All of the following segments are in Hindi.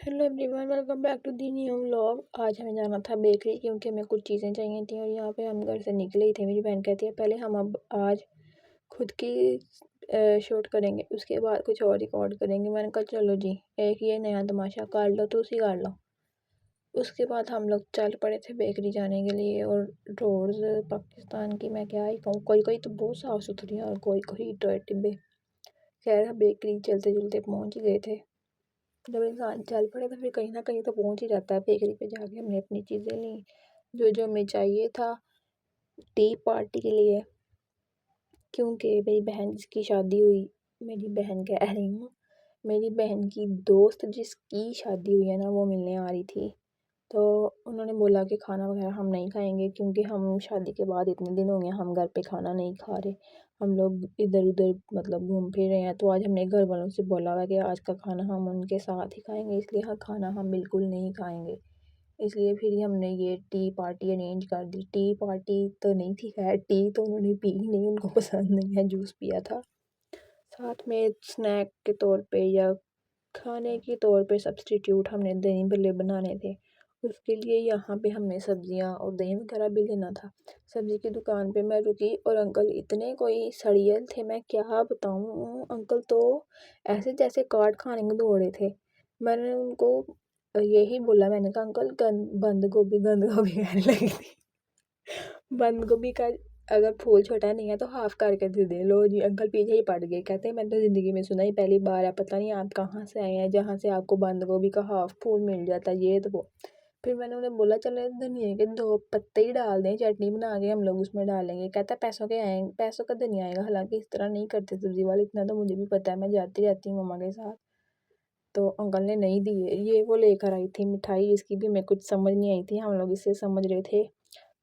Hello everyone, welcome back to the new vlog. आज हमें जाना था बेकरी क्योंकि हमें कुछ चीज़ें चाहिए थी और यहाँ पे हम घर से निकले ही थे। मेरी बहन कहती है पहले हम अब आज खुद की शूट करेंगे, उसके बाद कुछ और रिकॉर्ड करेंगे। मैंने कहा चलो जी, एक ये नया तमाशा कर लो तो उसी कर लो। उसके बाद हम लोग चल पड़े थे बेकरी जाने के लिए। और रोड्स पाकिस्तान की मैं क्या ही कहूँ, कोई कोई तो बहुत साफ़ सुथरी है और कोई कोई टोए टिब्बे। खैर हम बेकरी चलते चलते पहुँच ही गए थे। जब इंसान चल पड़े तो फिर कहीं ना कहीं तो पहुंच ही जाता है। बेकरी पे जाके हमने अपनी चीज़ें ली जो जो हमें चाहिए था टी पार्टी के लिए, क्योंकि मेरी बहन जिसकी शादी हुई, मेरी बहन कह रही हूँ, मेरी बहन की दोस्त जिसकी शादी हुई है ना, वो मिलने आ रही थी। तो उन्होंने बोला कि खाना वगैरह हम नहीं खाएंगे क्योंकि हम शादी के बाद इतने दिन हो गए हम घर पे खाना नहीं खा रहे, हम लोग इधर उधर मतलब घूम फिर रहे हैं। तो आज हमने घर वालों से बोला हुआ कि आज का खाना हम उनके साथ ही खाएंगे, इसलिए हाँ खाना हम बिल्कुल नहीं खाएंगे। इसलिए फिर हमने ये टी पार्टी अरेंज कर दी। टी पार्टी तो नहीं थी, खैर टी तो उन्होंने पी ही नहीं, उनको पसंद नहीं है, जूस पिया था। साथ में स्नैक के तौर पे या खाने के तौर पे सब्सटीट्यूट हमने दही भल्ले बनाने थे। उसके लिए यहाँ पे हमने सब्जियाँ और दही वगैरह भी लेना था। सब्जी की दुकान पे मैं रुकी और अंकल इतने कोई सड़ियल थे, मैं क्या बताऊँ। अंकल तो ऐसे जैसे काट खाने को दौड़े थे। मैंने उनको यही बोला, मैंने कहा अंकल बंद गोभी कहने लगी थी। बंद गोभी का अगर फूल छोटा नहीं है तो हाफ करके दे दे। लो जी, अंकल पीछे ही पड़ गए, कहते मैंने तो ज़िंदगी में सुना ही पहली बार है, पता नहीं आप कहाँ से आए हैं जहाँ से आपको बंद गोभी का हाफ फूल मिल जाता है, ये तो वो। फिर मैंने उन्हें बोला चलो धनिया के 2 पत्ते ही डाल दें, चटनी बना के हम लोग उसमें डालेंगे। कहता पैसों के आए, पैसों का धनिया आएगा। हालांकि इस तरह नहीं करते सब्जी वाले, इतना तो मुझे भी पता है, मैं जाती रहती हूँ मम्मा के साथ। तो अंकल ने नहीं दी है। ये वो लेकर आई थी मिठाई, इसकी भी मैं कुछ समझ नहीं आई थी। हम लोग इससे समझ रहे थे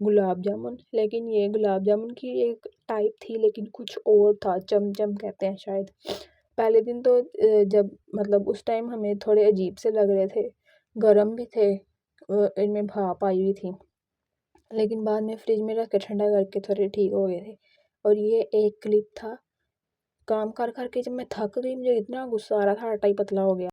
गुलाब जामुन, लेकिन ये गुलाब जामुन की एक टाइप थी, लेकिन कुछ और था, चमचम कहते हैं शायद। पहले दिन तो जब मतलब उस टाइम हमें थोड़े अजीब से लग रहे थे, गर्म भी थे, इनमें भाप आई हुई थी, लेकिन बाद में फ्रिज में रख के ठंडा करके थोड़े ठीक हो गए थे। और ये एक क्लिप था, काम कर कर के जब मैं थक गई, मुझे इतना गुस्सा आ रहा था, आटा ही पतला हो गया।